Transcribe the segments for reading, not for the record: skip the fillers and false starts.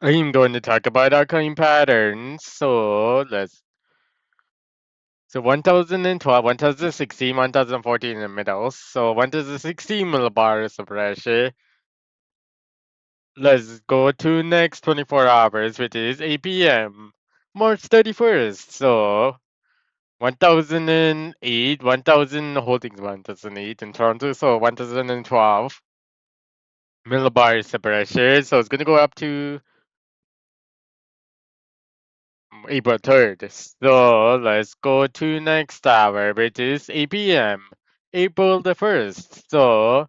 I'm going to talk about occurring patterns. So 1012, 1016, 1014 in the middle. So 1016 millibars of pressure. Let's go to next 24 hours, which is 8 p.m. March 31st. So 1008, 1000 holding 1008 in Toronto. So 1012 millibars of pressure. So it's going to go up to April 3rd. So let's go to next hour, which is 8 p.m. April the 1st. So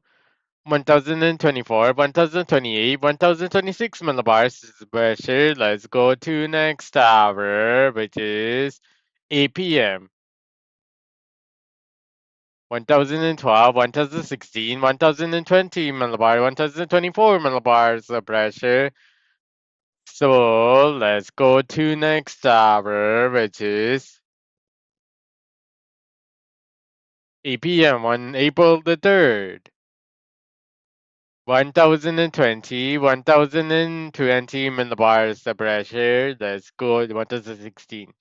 1024, 1028, 1026 millibars is pressure. Let's go to next hour, which is 8 p.m. 1012, 1016, 1020 millibars, 1024 millibars of pressure. So let's go to next hour, which is 8 p.m. on April the 3rd. 1020, 1020 millibars of pressure. Let's go to 1016,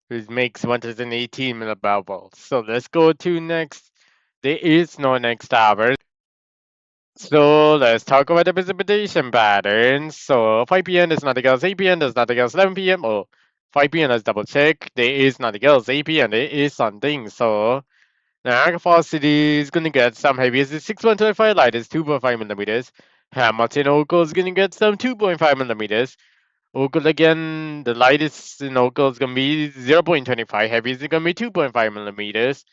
which makes 1018 millibars. So let's go to next. There is no next hour. So let's talk about the precipitation patterns. So 5 p.m. is nothing else. 8 p.m. is nothing else. 11 p.m. Oh, 5 p.m. Let's double check. There is nothing else. 8 p.m. There is something. So Niagara Falls City is gonna get some heaviest is 6.25, lightest 2.5 millimeters. Hamilton Oakville is gonna get some 2.5 millimeters. Oakville again, the lightest in Oakville is gonna be 0.25, heaviest is gonna be 2.5 millimeters.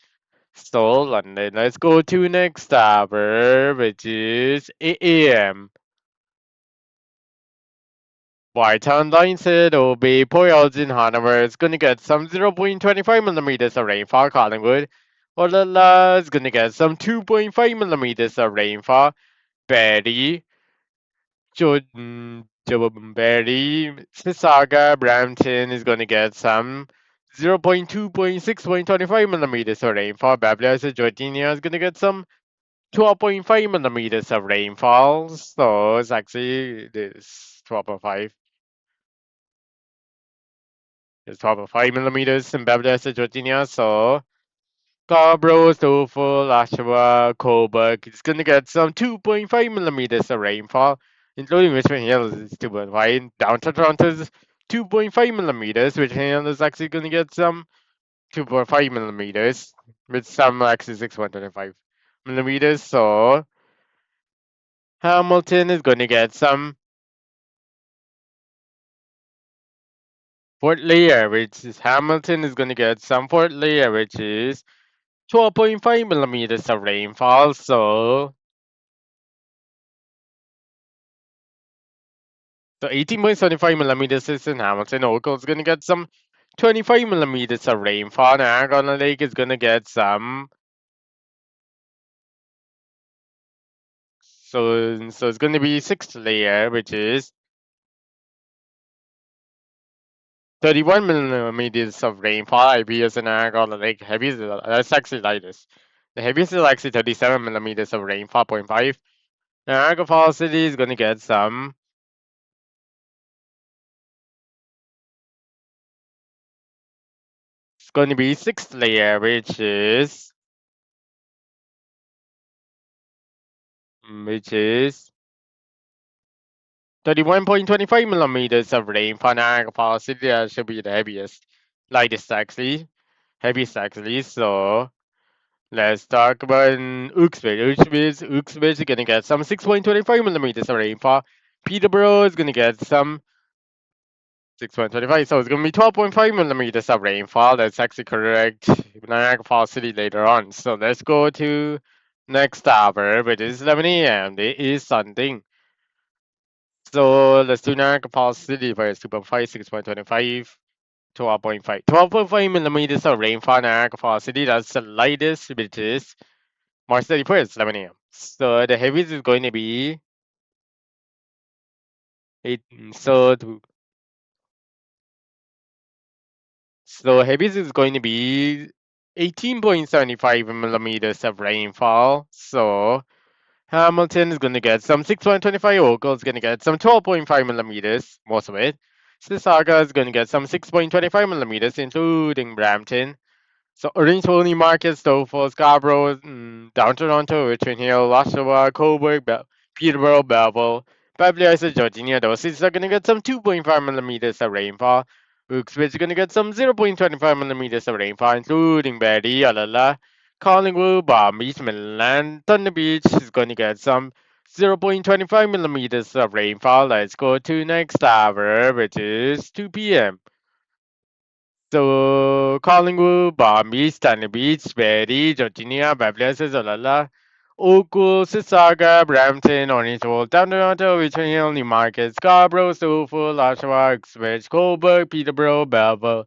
So London, let's go to next hour, which is 8 a.m. Whitetown Line said will be Port in Hanover. It's gonna get some 0.25 millimeters of rainfall. Collingwood, Olala is gonna get some 2.5 millimeters of rainfall. Barrie, Jordan, Barrie, Mississauga, Brampton is gonna get some 0.2.6.25 millimeters of rainfall. Babylon, Georgina is gonna get some 12.5 millimeters of rainfall. So it's actually this 12.5. It's 12.5 millimeters in Beverly, Georgia. So Scarborough, Stoffel, Oshawa, Coburg is gonna get some 2.5 millimeters of rainfall, including Richmond Hill is 2.5. Downtown Toronto's 2.5 millimeters. Richmond Hill is actually gonna get some 2.5 millimeters, with some actually 6.25 millimeters. So Hamilton is gonna get some Fort Layer, which is Hamilton is gonna get some Fort Layer, which is 12.5 millimeters of rainfall. So 18.75 millimeters is in Hamilton. Oracle is gonna get some 25 millimeters of rainfall. Niagara Lake is gonna get some. So it's gonna be sixth layer, which is 31 millimeters of rainfall. IBS in Niagara Lake. Heaviest, that's actually lightest. The heaviest is actually 37 millimeters of rainfall, 0.5. Niagara Falls City is gonna get some. It's gonna be sixth layer, which is 31.25 millimeters of rain for Niagara Falls City. That should be the heaviest, lightest actually, heaviest actually. So let's talk about Uxbridge. Uxbridge is gonna get some 6.25 millimeters of rainfall. Peterborough is gonna get some 6.25, so it's gonna be 12.5 millimeters of rainfall. That's actually correct. Niagara Falls City later on. So let's go to next hour, which is 11 a.m. There is something. So let's do Niagara Falls City first. 2.5, 6.25, 12.5. 12.5 millimeters of rainfall Niagara Falls City. That's the lightest, which is March 31st, 11 a.m. So the heaviest is going to be 8. So heaviest is going to be 18.75 millimeters of rainfall. So Hamilton is going to get some 6.25. Oakville is going to get some 12.5 millimeters, most of it. Sissaga is going to get some 6.25 millimeters, including Brampton. So orange only markets though for Scarborough, down Toronto, Richmond Hill, Oshawa, Cobourg, Peterborough, Belleville, Beverly Hills, Georgia. Those cities are gonna get some 2.5 millimeters of rainfall. Uxbridge is gonna get some 0.25 millimeters of rainfall, including Barrie, Alala, Collingwood, Palm Beach, Midland, Thunder Beach is gonna get some 0.25 millimeters of rainfall. Let's go to next hour, which is 2 p.m. So Collingwood, Palm Beach, Stanley Beach, Barrie, Georgia, Beverly Hills, Olala, Oakville, Sissaga, Brampton, Orange Walk, Down Toronto, Richmond Hill, Newmarket, Scarborough, Suffolk, Oshawa, Uxbridge, Cobourg, Peterborough, Belleville.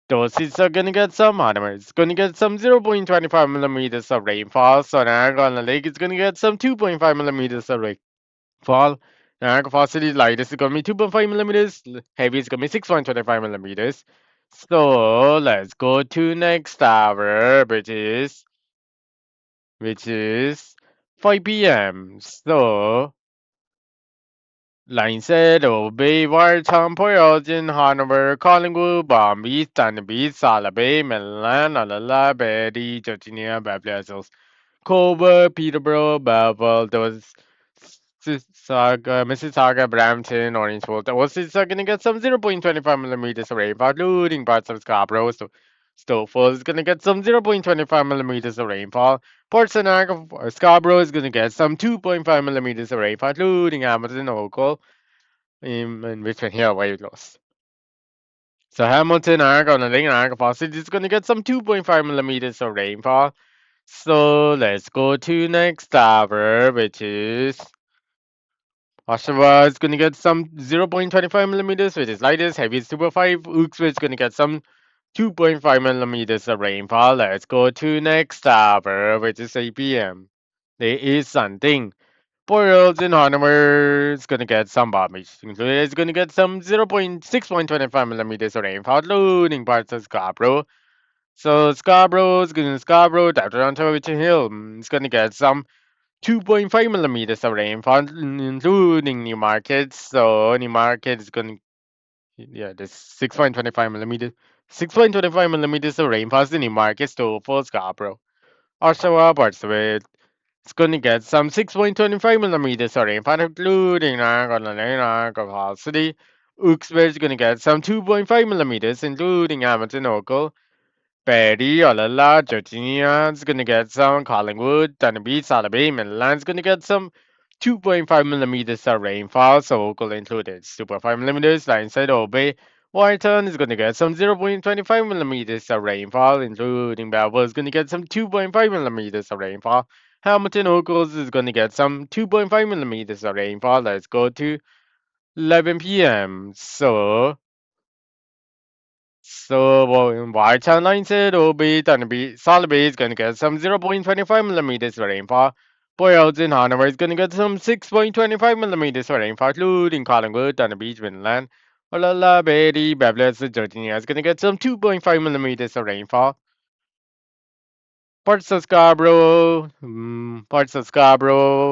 Those cities are gonna get some honors. Gonna get some 0.25 millimeters of rainfall. So Niagara on the Lake is gonna get some 2.5 millimeters of rainfall. Niagara Falls City lightest is gonna be 2.5 millimeters. Heavy is gonna be 6.25 millimeters. So let's go to next hour, which is 5 p.m. So line said Obey, Wartown, Port Elgin, Hanover, Collingwood, Palm Beach, Thunder Beach, Sala Bay, Milan, Alala, Barrie, Georgia, Beverly Hills, Culver, Peterborough, Belleville, those Mississauga, Brampton, Orangewood. The Oasis are gonna get some 0.25 millimeters of rainfall, including parts of Scarborough. So Stouffville is gonna get some 0.25 millimeters of rainfall. Port St. Scarborough is gonna get some 2.5 millimeters of rainfall, including Hamilton, Oakville, and Richmond Hill, where you lost. So Hamilton, Niagara, and Niagara Falls City is gonna get some 2.5 millimeters of rainfall. So let's go to next hour, which is Oshawa is gonna get some 0.25 millimeters, which is lightest, heaviest 2.5. Uxbridge is gonna get some 2.5 millimeters of rainfall. Let's go to next hour, which is 8 p.m. There is something. Boreals in Hanover is gonna get some bombage. It's gonna get some 0.6.25 millimeters of rainfall, including parts of Scarborough. So Scarborough, down Toronto, Richard Hill, it's gonna get some 2.5 millimeters of rainfall, including Newmarket. So Newmarket is going to, yeah, there's 6.25 millimeters. 6.25 millimeters of rainfall in Newmarket, so for Scarborough. Oshawa, parts of it. It's going to get some 6.25 millimeters of rainfall, including Niagara City. Uxbridge is going to get some 2.5 millimeters, including Hamilton, Oakville. Barrie, Olala, Georginia's gonna get some. Collingwood, Dunby, Salaby, Midland's gonna get some 2.5 millimeters of rainfall, so local included. 2.5 millimeters, Lionside, Obey. Warrington is gonna get some 0.25 millimeters of rainfall, including Belleville is gonna get some 2.5 millimeters of rainfall. Hamilton Oakles is gonna get some 2.5 millimeters of rainfall. Let's go to 11 p.m. So Wartown line said Obi Thunderby Solibay is gonna get some 0.25 millimeters of rainfall. Boyles in Hanover is gonna get some 6.25 millimeters of rainfall, including Collingwood, Thunder Beach, Winland. Olala, Beatty, Beverly, Georgia is gonna get some 2.5 millimeters of rainfall. Parts of Scarborough,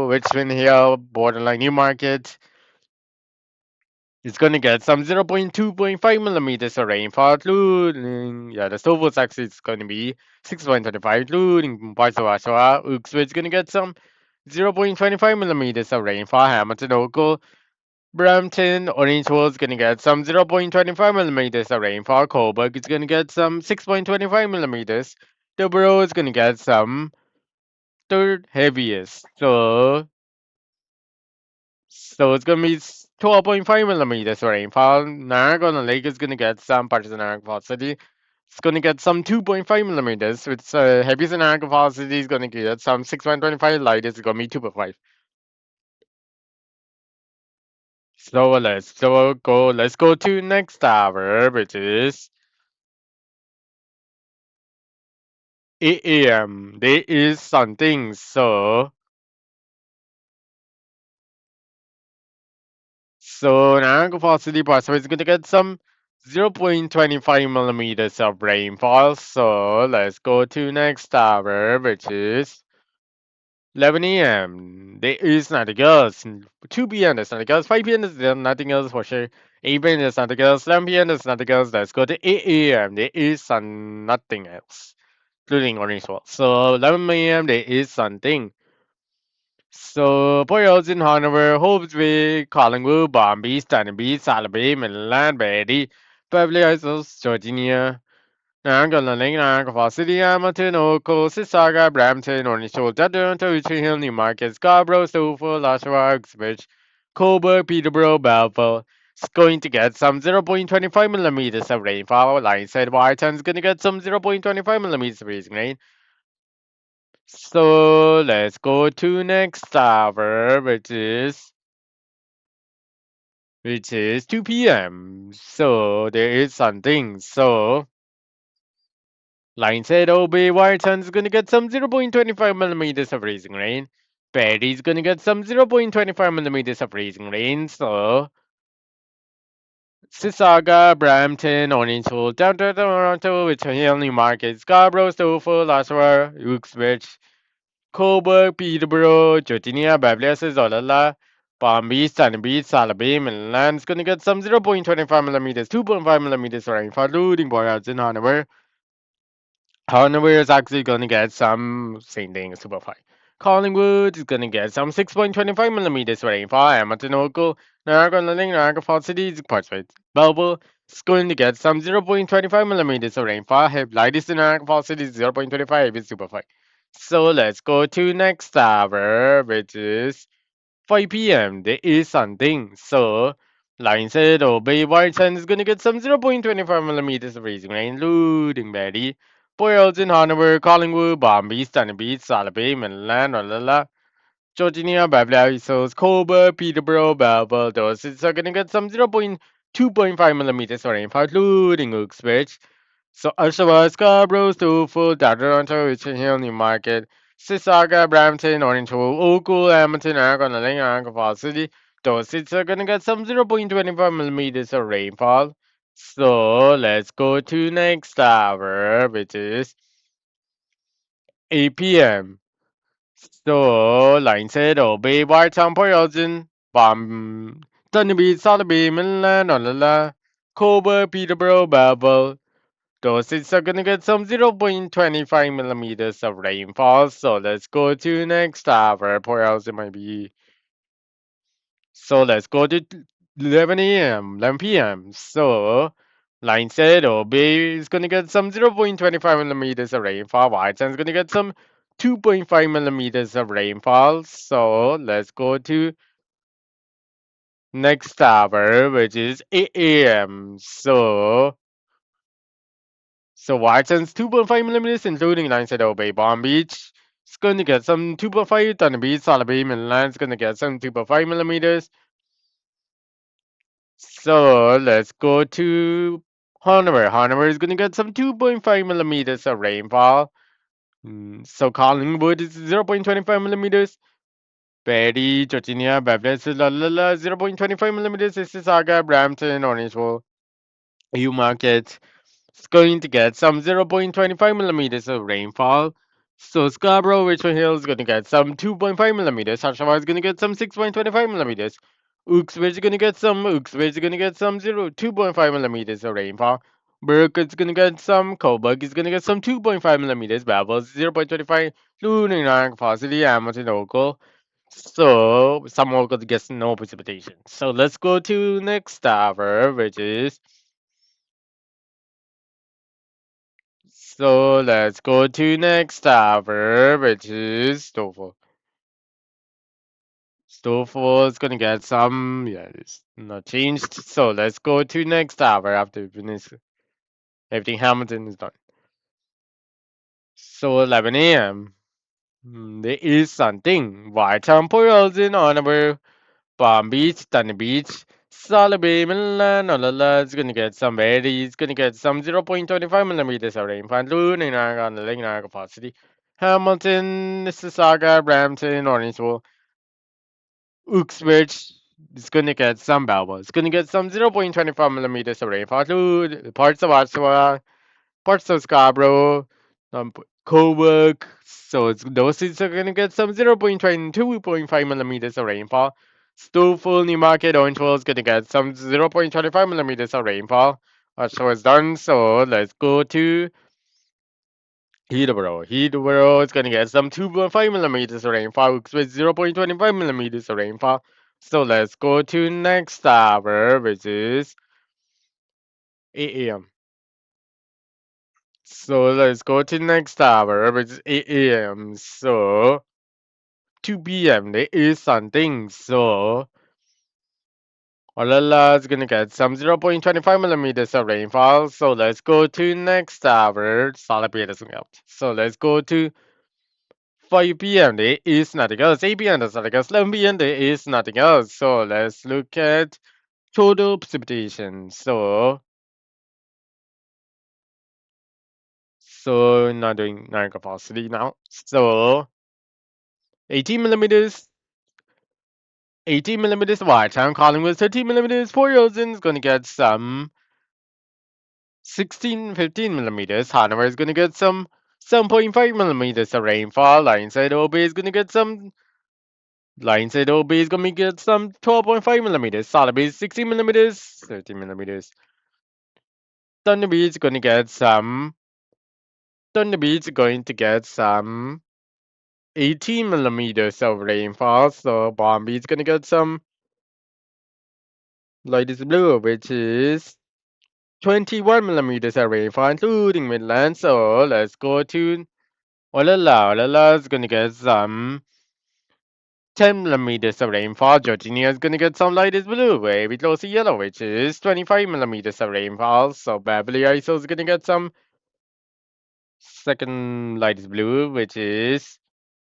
Richmond Hill, borderline Newmarket, it's gonna get some 0.2.5 millimeters of rainfall, including the Stovall actually it's gonna be 6.25, including parts of Oshawa. Uxbridge gonna get some 0.25 millimeters of rainfall. Hamilton, Oakville, Brampton, Orangewood is gonna get some 0.25 millimeters of rainfall. Cobourg is gonna get some 6.25 millimeters. Peterborough is gonna get some third heaviest. So it's gonna be 12.5 millimeters rainfall. Niagara Lake is gonna get some parts of Niagara Falls City. It's gonna get some 2.5 millimeters. With heaviest in Niagara Falls City is gonna get some 6.25. Lightest is gonna be 2.5. Let's go to next hour, which is 8 a.m. There is something. So Niagara Falls City Parkway is gonna get some 0.25 millimeters of rainfall. So let's go to next hour, which is 11 a.m. There is nothing else. 2 p.m. there's nothing else. 5 p.m. there's nothing else for sure. 8 p.m. there's nothing else. 11 p.m. there's nothing else. Let's go to 8 a.m. There is nothing else, including orange wall. So 11 a.m. there is something. So boyos in Hanover, Hopesville, Collingwood, Bombay, Stanley Beach, Salaby, Milan, Betty, Beverly Hills, Georgia. Nangaling, Nagafal City, Hamilton, Oakville, Sissaga, Brampton, Orange Hill, Toronto, Richmond Hill, Newmarket, Scarborough, Stouffville, Oshawa, Uxbridge, Coburg, Peterborough, Belleville. It's going to get some 0.25 millimeters of rainfall. Line said Warrenton's going to get some 0.25 millimeters of rain. So let's go to next hour, which is 2 p.m. So there is something. So Line said OB Warton's gonna get some 0.25 millimeters of raising rain. Perry's gonna get some 0.25 millimeters of raising rain. So Sissaga, Brampton, Orange Hill, downtown Toronto, Richmond Hill, Newmarket, Scarborough, Stouffville, Oshawa, Uxbridge, Coburg, Peterborough, Georgia, Beverly Hills, Olala, Palm Beach, Sunny Beach, Salaby, Milan's gonna get some 0.25 millimeters, 2.5 millimeters of rainfall, including Boyards in Hanover. Hanover is actually gonna get some same thing, super fine. Collingwood is gonna get some 6.25 millimeters of rainfall. Hamilton, Oakville, Niagara, Niagara Falls City, Portsmouth, Belleville is going to get some 0.25 millimeters of rainfall. Light is in Niagara Falls City, 0.25 is super fine. So let's go to next hour, which is 5 p.m. There is something. So Line said, oh, Bay Whiteson is gonna get some 0.25 millimeters of raising rain, including Betty. Boyles in Hanover, Collingwood, Bombay, Stunning Beach, Salaby, Milan, Olala, Georgia, Beverly Hills, Coburg, Peterborough, Belleville. Those cities are gonna get some 0.2.5 millimeters of rainfall, including Uxbridge. So Oshawa, Scarborough, Stouffville, Toronto, Richmond Hill, Newmarket, Sissaga, Brampton, Orange Grove, Oakville, Hamilton, Argonne, Niagara Falls City. Those cities are gonna get some 0.25 millimeters of rainfall. So let's go to next hour, which is 8 p.m. So line said, obey Bartown Poyozin, Bomb, Dunby, Sotheby, Milan, Olala, Coburg, Peterborough, Babel. Those cities are gonna get some 0.25 millimeters of rainfall. So let's go to next hour. Poor else it might be. So let's go to 11 a.m., 11 p.m. So line said, oh, Bay is gonna get some 0.25 millimeters of rainfall. Whitesands gonna get some 2.5 millimeters of rainfall. So let's go to next hour, which is 8 a.m. So Watson's 2.5 millimeters, including Lionshead Bay Palm Beach. It's going to get some 2.5. Thunder Beach, Solid Milan's going to get some 2.5 millimeters. So let's go to Hanover. Hanover is going to get some 2.5 millimeters of rainfall. So Collingwood is 0.25 millimeters. Perry, Georgia, Beverly, 0.25 millimeters. Mississauga, Brampton, Orangeville, Newmarket. It's going to get some 0.25 millimeters of rainfall. So Scarborough, Richmond Hill is going to get some 2.5 millimeters. Oshawa is going to get some 6.25 millimeters. Uxbridge is going to get some. Uxbridge is going to get some 2.5 millimeters of rainfall. Burke is going to get some. Coburg is going to get some 2.5 millimeters. Babel 0.25. Lunar Capacity, Hamilton, Oakville. So some are going to get no precipitation. So let's go to next hour, which is So let's go to next hour, which is Stoffel. Stoffel is gonna get some, yeah, it's not changed. So let's go to next hour after we finish everything Hamilton is done. So 11 a.m. There is something. White Temple in Honor, Palm Beach, Sunny Beach, Solibay, Milan, Olala is gonna get some very, it's gonna get some 0.25 millimeters of rainfall, including on the lake capacity. Hamilton, Mississauga, Brampton, Orangeville, Uxbridge is gonna get some Balboa. It's gonna get some 0.25 millimeters of rainfall, including parts of Oshawa, parts of Scarborough, Coburg. So those cities are gonna get some 0.22.5 millimeters of rainfall. Stouffville, Newmarket, Orangeville is gonna get some 0.25 millimeters of rainfall. Our show is done, so let's go to Peterborough. Peterborough is gonna get some 2.5 millimeters of rainfall with 0.25 millimeters of rainfall. So let's go to next hour, which is 8 a.m. So let's go to next hour, which is 8 a.m. So 2 p.m. there is something. So Olala is gonna get some 0.25 millimeters of rainfall. So let's go to next hour. Salapia doesn't count. So let's go to 5 p.m. There is nothing else. 8 p.m. there's nothing else. 11 p.m. there is nothing else. So let's look at total precipitation. So not doing nine capacity now. So 18 millimeters 18 millimeters wide. I'm calling with 13 millimeters. 4 is gonna get some 16, 15 millimeters. Hanover is gonna get some 7.5 millimeters of rainfall. Lionside OB is gonna get some. Lionside OB is gonna get some 12.5 millimeters. Sotheby is 16 millimeters. 13 millimeters. Thunderbee is gonna get some. Thunderbee is going to get some 18 millimeters of rainfall. So Bombay is gonna get some light is blue, which is 21 millimeters of rainfall, including Midland. So let's go to Olala. Olala is gonna get some 10 millimeters of rainfall. Georgia is gonna get some light is blue, way close to yellow, which is 25 millimeters of rainfall. So Beverly Iso is gonna get some second light is blue, which is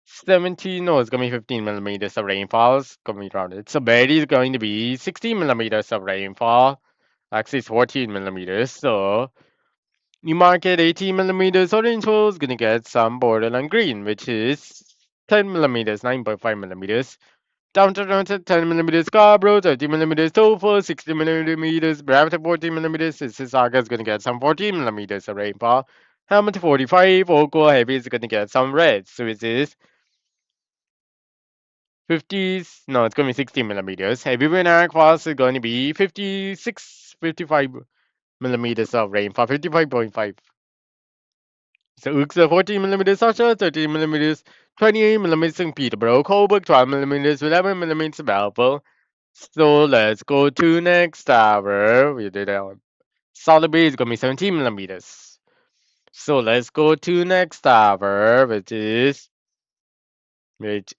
17. No, it's gonna be 15 millimeters of rainfall. It's gonna be rounded. So Berry is going to be 16 millimeters of rainfall. Actually, it's 14 millimeters. So you market 18 millimeters orange hole is gonna get some borderline green, which is 10 millimeters, 9.5 millimeters. Downtown 10 millimeters Scarborough, 30 millimeters Topher, 60 millimeters Brampton, 14 millimeters. Sissaga is gonna get some 14 millimeters of rainfall. Hamilton 45, Oakville Heavy is gonna get some red, so it is 50s, no, it's gonna be 60 millimeters. Heavy Wind Arc Falls is gonna be 56, 55 millimeters of rainfall, 55.5. So Uxa 14 millimeters, Sasha 13 millimeters, 28 millimeters in Peterborough, Coburg 12 millimeters, 11 millimeters Belleville. So let's go to next tower. We did that one. Solid B is gonna be 17 millimeters. So let's go to next tower, which is next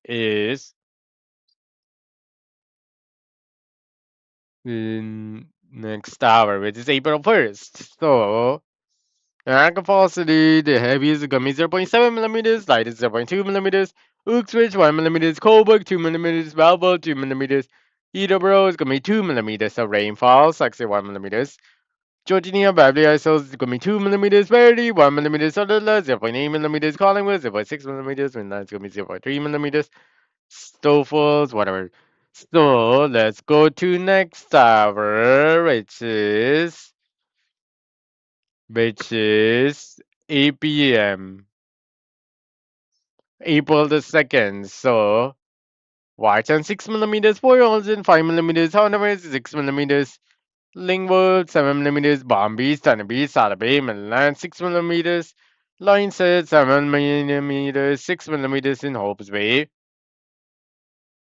tower, which is April 1st. So Niagara Falls City, the heaviest is gonna be 0.7 millimeters, light is 0.2 millimeters, Uxbridge 1 millimeters, Coburg 2 millimeters, Belleville 2 millimeters, Peterborough is gonna be 2 millimeters of rainfall, Saxon 1 millimeters, Georgia, Beverly Isles is gonna be 2 millimeters, Verdi 1 millimeters, Sutherland 0.8 millimeters, Collingwood 0.6 millimeters, and that's gonna be 0.3 millimeters, Stouffville, whatever. So let's go to next tower, which is 8 p.m. April the 2nd. So Washington 6 millimeters, 405 millimeters, however 6 millimeters, Lingwood 7 millimeters, Bombay, Stanby, Salaby, Milan 6 millimeters, Lionshead 7 millimeters, 6 millimeters in Hopes Bay.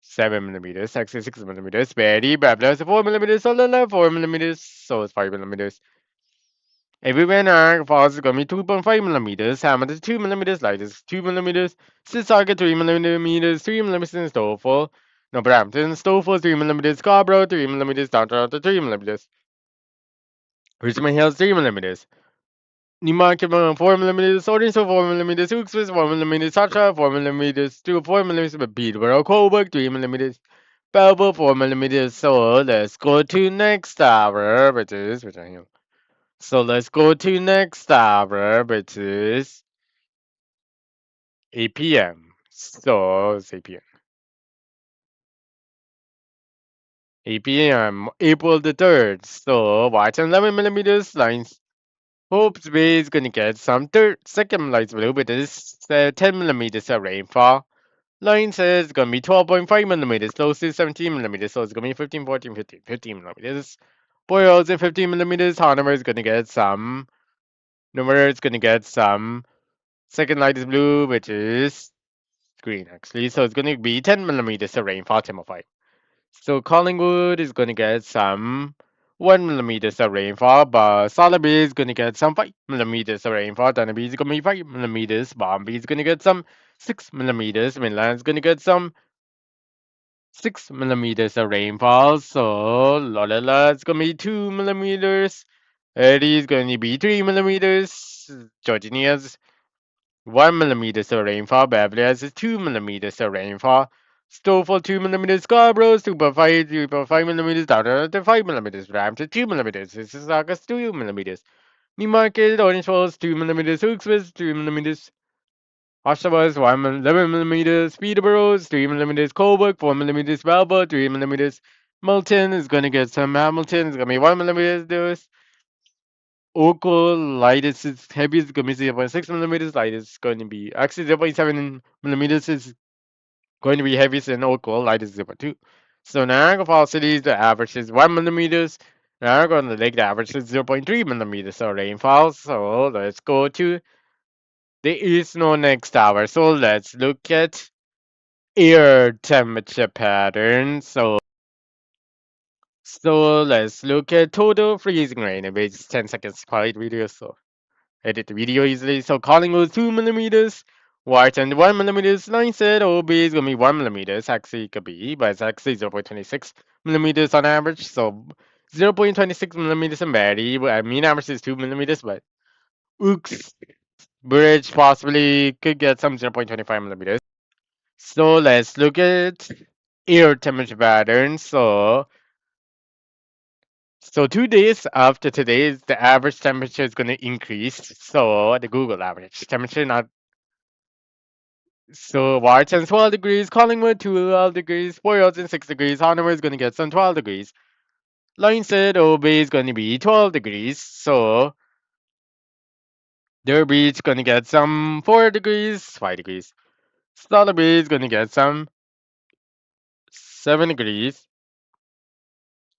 7 millimeters, actually 6 millimeters, Berry, Babylon 4 millimeters, Solana 4 millimeters, so it's 5 millimeters. Everywhere in Niagara Falls is going to be 2.5 millimeters. Hamilton 2 millimeters. Light is 2 millimeters. Sissaga 3 millimeters. 3 millimeters in Stouffville. No, Brampton. Stouffville 3 millimeters. Scarborough 3 millimeters. Downtown 3 millimeters. Richmond Hills 3 millimeters. Newmarket 4 millimeters. Orange 4 millimeters. Uxbridge 4 millimeters. Sacha 4 millimeters. 2 4 millimeters. But Peterborough, Coburg 3 millimeters. Belleville 4 millimeters. So let's go to next hour, which I know. So let's go to next hour, which is 8 p.m. So it's 8 p.m. 8 p.m. April the 3rd. So watch 11 millimeters lines. Hope's Bay is gonna get some second lights blue, but this 10 millimeters of rainfall. Line says it's gonna be 12.5 millimeters, low to 17 millimeters, so it's gonna be 15, 14, 15, 15 millimeters. Boyles at 15 millimeters, Hanover is gonna get some. Number is gonna get some. Second light is blue, which is green actually, so it's gonna be 10 millimeters of rainfall, 10.5. So Collingwood is gonna get some 1 millimeters of rainfall, but Sotheby is gonna get some 5 millimeters of rainfall. Danby is gonna be 5 millimeters. Bombay is gonna get some 6 millimeters. Midland is gonna get some 6 millimeters of rainfall. So Lolala is gonna be 2 millimeters. Eddie is gonna be 3 millimeters. Georginia's 1 millimeters of rainfall. Beverly has 2 millimeters of rainfall. Stowful 2 millimeters. Scarborough 2.5 millimeters. Down to 5 millimeters. Brampton 2 millimeters. This is August 2 millimeters. Newmarket, Orange Falls 2 millimeters. Hooksville 2 millimeters. Oshawa is 11 millimeters. Peterborough is 3 millimeters. Coburg 4 millimeters. Melbourne 3 millimeters. Milton is gonna get some. Hamilton is gonna be 1 millimeters. Oakville lightest is heaviest is gonna be 0.6 millimeters. Lightest is going to be actually 0.7 millimeters is going to be heaviest in Oakville. Lightest is 0.2. So Niagara Falls City the average is 1 millimeters. Niagara on the Lake the average is 0.3 millimeters of rainfall. So let's go to there is no next hour. So let's look at air temperature pattern. So let's look at total freezing rain. It is 10 seconds quiet video. So edit the video easily. So Collingwood 2 millimeters. Wharton 1 millimeters. Line said OB is gonna be 1 millimeters. Actually it could be, but it's actually 0.26 millimeters on average. So 0.26 millimeters in Barrie. I mean average is 2 millimeters, but oops. Bridge possibly could get some 0.25 millimeters. So let's look at air temperature patterns. So 2 days after today, the average temperature is going to increase. So the Google average temperature, not so Wharton 12 degrees, Collingwood 12 degrees, Boylston 6 degrees, Hanover is going to get some 12 degrees. Lyndon Obey is going to be 12 degrees. So Derby is going to get some 4 degrees, 5 degrees. Salisbury is going to get some 7 degrees.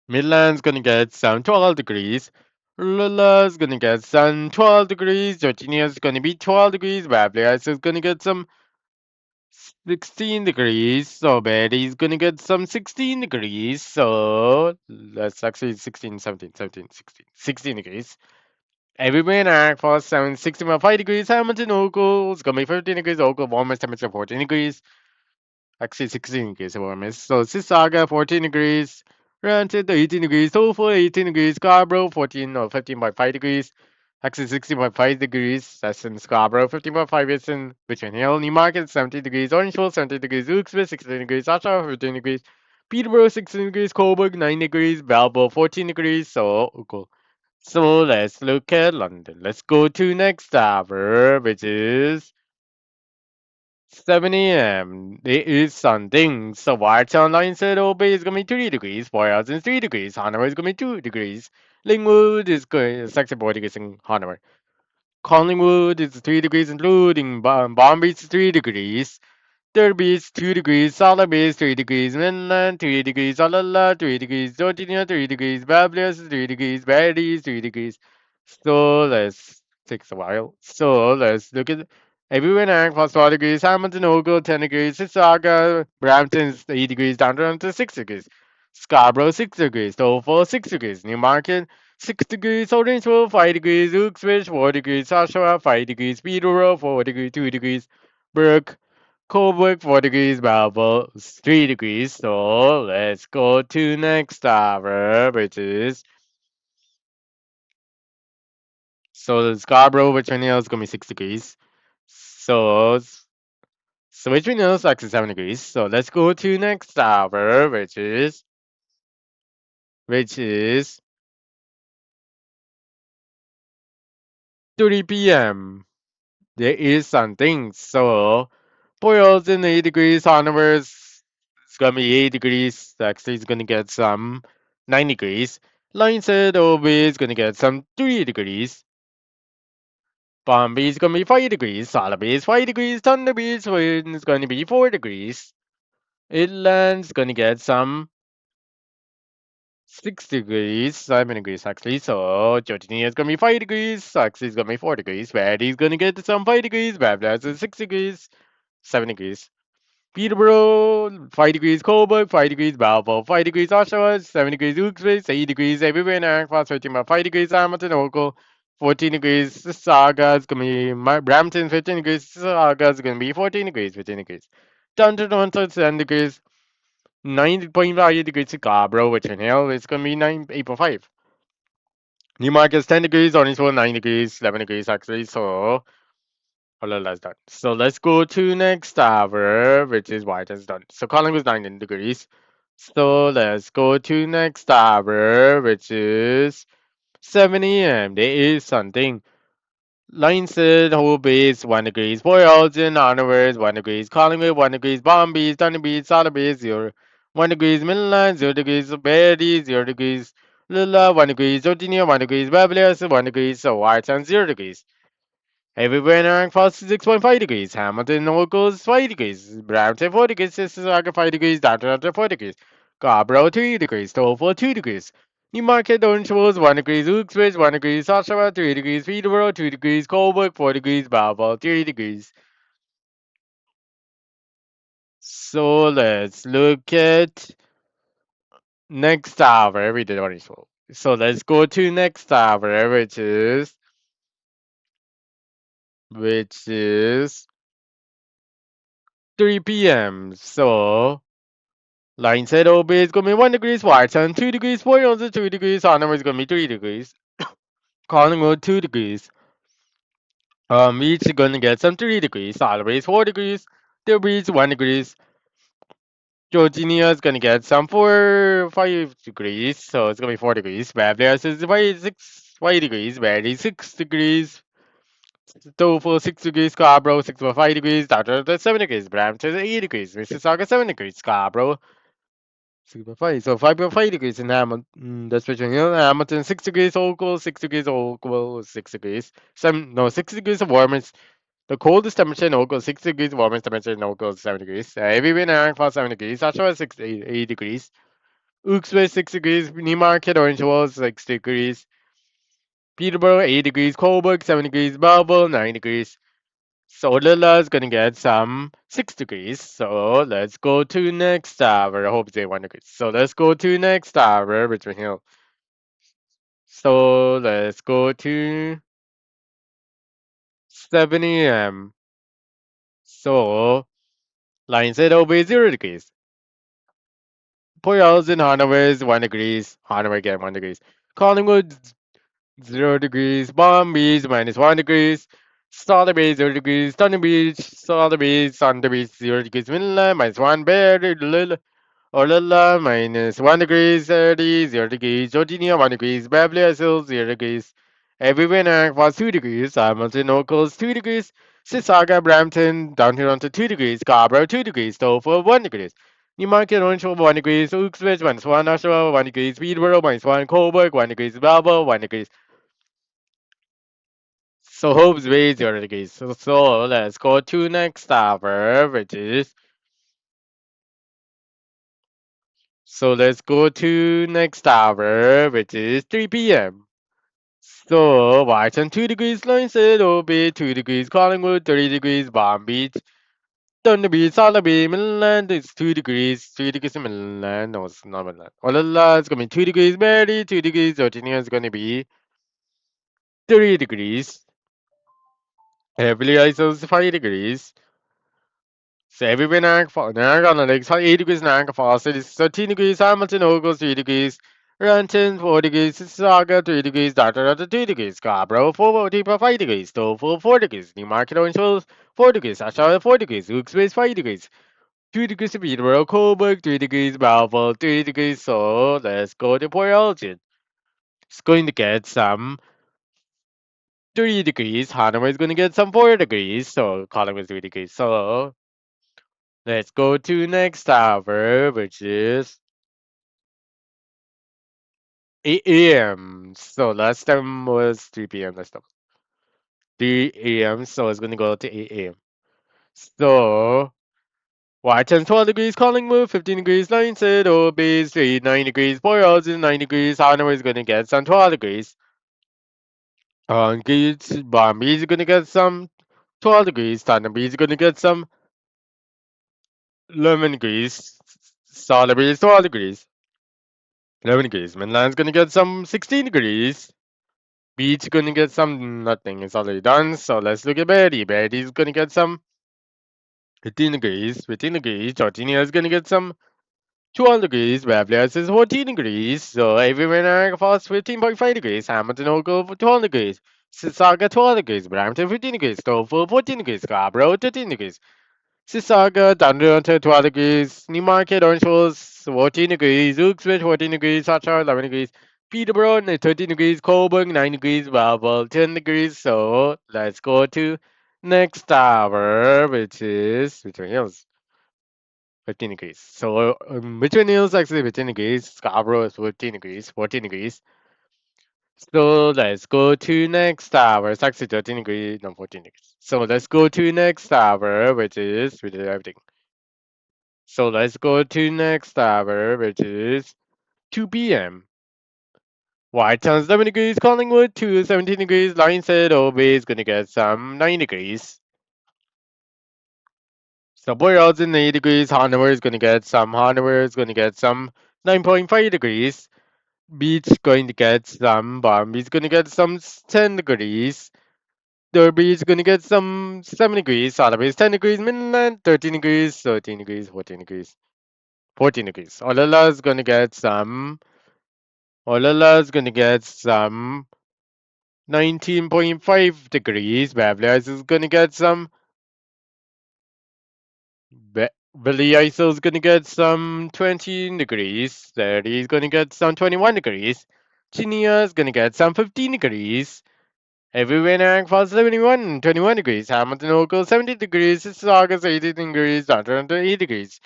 Midland's gonna get some 12 degrees. Lula's gonna get some 12 degrees. Virginia's gonna be 12 degrees. Babylon is gonna get some 16 degrees. So Betty's gonna get some 16 degrees. So that's actually 16, 17, 17, 16, 16 degrees. Everywhere in Arc for 7, 16.5 degrees. Hamilton, Oakville is gonna be 15 degrees. Oakville, warmest temperature 14 degrees. Actually, 16 degrees warmest. So Sissaga, 14 degrees. Ranted, 18 degrees. Tofu, 18 degrees. Scarborough, 14 or 15.5 degrees. Actually, 16.5 degrees. That's in Scarborough. 15.5 is in Richmond Hill. Newmarket, 17 degrees. Orangeville, 17 degrees. Wilkesville, 16 degrees. Oshawa, 15 degrees. Peterborough, 16 degrees. Coburg, 9 degrees. Balboa, 14 degrees. So, cool. So, let's look at London. Let's go to next hour, which is 7 a.m. It is something. So White's online said Obey is gonna be 3 degrees, Boyles is 3 degrees, Hanover is gonna be 2 degrees, Lingwood is going 4 degrees in Hanover. Collingwood is 3 degrees including Bombay is 3 degrees. Derby is 2 degrees, Sotheby is 3 degrees, Midland 3 degrees, Alala 3 degrees, Georgina 3 degrees, Babylon is 3 degrees, Barrie is 3 degrees. So let's takes a while. So let's look at everywhere in plus 4 degrees, Hamilton, Ogle 10 degrees, Mississauga, Brampton is 8 degrees, down to 6 degrees. Scarborough 6 degrees, Tofu 6 degrees, Newmarket 6 degrees, Orangeville 5 degrees, Uxbridge 4 degrees, Oshawa 5 degrees, Peterborough 4 degrees, 2 degrees, Brook Coburg 4 degrees, Melbourne 3 degrees. So let's go to next hour, which is so Scarborough, Richmond Hill is gonna be 6 degrees. So so Richmond Hill is actually 7 degrees. So let's go to next hour, which is 3 p.m. There is something. So Boyles in 8 degrees, Hanover's it's gonna be 8 degrees. Actually, it's gonna get some 9 degrees. Line said OB is gonna get some 3 degrees. Palm Beach is gonna be 5 degrees. Solid Beach 5 degrees. Thunder Beach is gonna be 4 degrees. Inland's gonna get some 6 degrees, 7 degrees actually. So Georgia is gonna be 5 degrees. Saxon is gonna be 4 degrees. Verdi's gonna get some 5 degrees. Bablas is 6 degrees, 7 degrees. Peterborough, 5 degrees. Coburg, 5 degrees. Balfour, 5 degrees. Oshawa, 7 degrees. Uxbridge, 8 degrees. Everywhere in Arkansas, 13 about 5 degrees. Hamilton, Oakville, 14 degrees. Saga is going to be Brampton, 15 degrees. Saga is going to be 14 degrees, 15 degrees. Downtown Toronto, 10 degrees. 9.5 degrees. Scarborough, Richmond Hill, it's going to be 8.5. Newmarket is 10 degrees. Orangeville, 9 degrees. 11 degrees actually. So all of that's done. So let's go to next hour, which is white is done. So Collingwood was 19 degrees. So let's go to next hour, which is 7 a.m. There is something. Lynside, Whole Base, 1 degrees. Port Elgin, onwards, 1 degrees. Collingwood, 1 degrees. Palm Beach, Thunder Beach, Solid Beach, 0. 1 degrees. Midland, 0 degrees. Berry, 0 degrees. Lilla, 1 degrees. Virginia, 1 degrees. Beverly, 1 degrees. So white and 0 degrees. Everywhere in Arkansas, 6.5 degrees. Hamilton, locals 5 degrees. Brampton, 4 degrees. Mississauga, 5 degrees. Downtown, 4 degrees. Scarborough, 3 degrees. Tofu, 2 degrees. Newmarket, Orange Falls, 1 degrees. Uxbridge, 1 degrees. Oshawa, 3 degrees. Peterborough, 2 degrees. Coburg, 4 degrees. Balfour, 3 degrees. So let's look at next hour. We did Orange Falls. So let's go to next hour, which is 3 p.m. So line said OB is gonna be 1 degrees, Whiteson 2 degrees, Boyles 2 degrees, Hanover is gonna be 3 degrees, Collingwood 2 degrees. Each is gonna get some 3 degrees, Always 4 degrees, the breeze 1 degrees, Georginia is gonna get some 5 degrees, so it's gonna be 4 degrees. Babylon is 5 degrees, Barry 6 degrees, Tofu 6 degrees, Scarborough 6.5 degrees, Doctor 7 degrees, Brampton 8 degrees, Mississauga 7 degrees, Scarborough 6.5. So 5.5 degrees in Hamilton. That's between here. Hamilton 6 degrees, Oakville 6 degrees, Oakville 6 degrees. 6 degrees of warmest. The coldest temperature in Oakville 6 degrees, warmest temperature in Oakville 7 degrees. Everywhere in Arkansas 7 degrees. Oshawa 8 degrees. Uxbridge 6 degrees. Newmarket, Orange Walls 6 degrees. Peterborough 8 degrees. Coburg 7 degrees. Belleville 9 degrees. Solila is gonna get some 6 degrees. So let's go to next hour. I hope they 1 degree. So let's go to next hour, Richmond Hill. So let's go to 7 a.m. So line said obey 0 degrees. Poyals in Hanover is 1 degrees. Hanover again 1 degrees. Collingwood 0 degrees. Palm Beach -1 degrees. Solid Bay 0 degrees. Thunder Beach, Thunder Beach 0 degrees. Midland -1. Bear, Olala -1 degrees, 30, 0 degrees. Georginia 1 degrees. Beverly Hills 0 degrees. Everywhere in Arkansas 2 degrees. Hamilton Oakles 2 degrees. Mississauga, Brampton, down here onto 2 degrees. Scarborough 2 degrees. Tofu 1 degrees. Newmarket, Orangeville 1 degrees. Uxbridge -1. Oshawa 1 degrees. Peterborough -1. Coburg 1 degrees. Balboa 1 degrees. So Hope's Bay 0 degrees. So let's go to next hour, which is So let's go to next hour, which is 3 p.m. So Whiteson 2 degrees, Lynside, OB 2 degrees, Collingwood 3 degrees, Palm Beach, Thunder Beach, Solid Bay, Midland is 2 degrees, 3 degrees in Midland, no it's not Midland. Olala is gonna be 2 degrees, Barry 2 degrees, Virginia is gonna be 3 degrees, Heavily Isles 5 degrees. So everywhere Niagara Lakes, 8 degrees Niagara Falls, it is 13 degrees, Hamilton Ogles 3 degrees, Renton 4 degrees, Saga 3 degrees, Dr. 2 degrees, Scarborough 5 degrees, Tofu 4 degrees, Newmarket Orange Hills 4 degrees, Oshawa 4 degrees, Uxbridge 5 degrees, 2 degrees in Peterborough, Coburg 3 degrees, Belleville 3 degrees, so let's go to Port Elgin. It's going to get some 3 degrees, Hanover is going to get some 4 degrees, so Collingwood 3 degrees, so let's go to next hour, which is 8 a.m. So last time was 3 p.m. last time. 3 a.m. So it's gonna go to 8 a.m. So Washington 12 degrees, Collingwood 15 degrees, Lancet, Bay Street 9 degrees, Port Elgin 9 degrees, Hanover is gonna get some 12 degrees. Gates, Bombay is gonna get some 12 degrees, Thunderbee is gonna get some 11 degrees, Salisbury is 12 degrees, 11 degrees, Midland's gonna get some 16 degrees. Beach gonna get some nothing. It's already done. So let's look at Betty. Betty's gonna get some 15 degrees. 15 degrees. Georgina is gonna get some 12 degrees. Babylon is 14 degrees. So everywhere in Niagara Falls 15.5 degrees. Hamilton Oakville 12 degrees. Sissaga 12 degrees. Brampton 15 degrees. Stouffville 14 degrees. Scarborough 13 degrees. Sissaga, Dundee 12 degrees, Newmarket, Orange Falls 14 degrees, Uxbridge 14 degrees, Satchar 11 degrees, Peterborough 13 degrees, Coburg 9 degrees, Belleville 10 degrees. So let's go to next tower, which is Richmond Hills 15 degrees. So Richmond Hills actually 15 degrees, Scarborough is 14 degrees, 14 degrees. So let's go to next tower. It's actually 13 degrees, no 14 degrees. So let's go to next tower, which is we did everything. So let's go to next hour, which is 2 p.m. Whitetown's 11 degrees, Collingwood 2, 17 degrees, Lionshead, Obey is gonna get some 9 degrees. Subway Roads in 8 degrees, Hanover is gonna get some, 9.5 degrees. Beach going to get some, Barmby's gonna get some 10 degrees. Derby is gonna get some 7 degrees, Sotheby's 10 degrees, Midland 13 degrees, 13 degrees, 14 degrees, 14 degrees. Olala is gonna get some Olala is gonna get some 19.5 degrees. Bavlias is gonna get some. Billy Iso is gonna get some 20 degrees. Daddy is gonna get some 21 degrees. Chinia is gonna get some 15 degrees. Everywhere in Ann Falls 21 degrees. Hamilton Oakville 70 degrees. Sissaga 18 degrees. Toronto 8 degrees.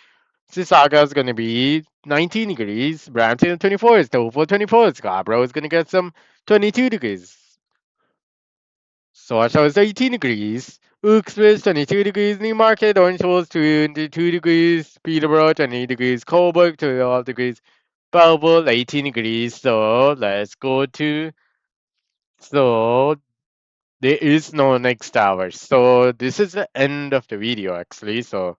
Sissaga is gonna be 19 degrees. Brampton 24. Stouffville 24. Scarborough is gonna get some 22 degrees. Source was 18 degrees. Uxbridge 22 degrees. Newmarket, Orange was 22 degrees. Peterborough 20 degrees. Coburg 12 degrees. Belleville 18 degrees. So let's go to. So there is no next hour. So this is the end of the video actually. So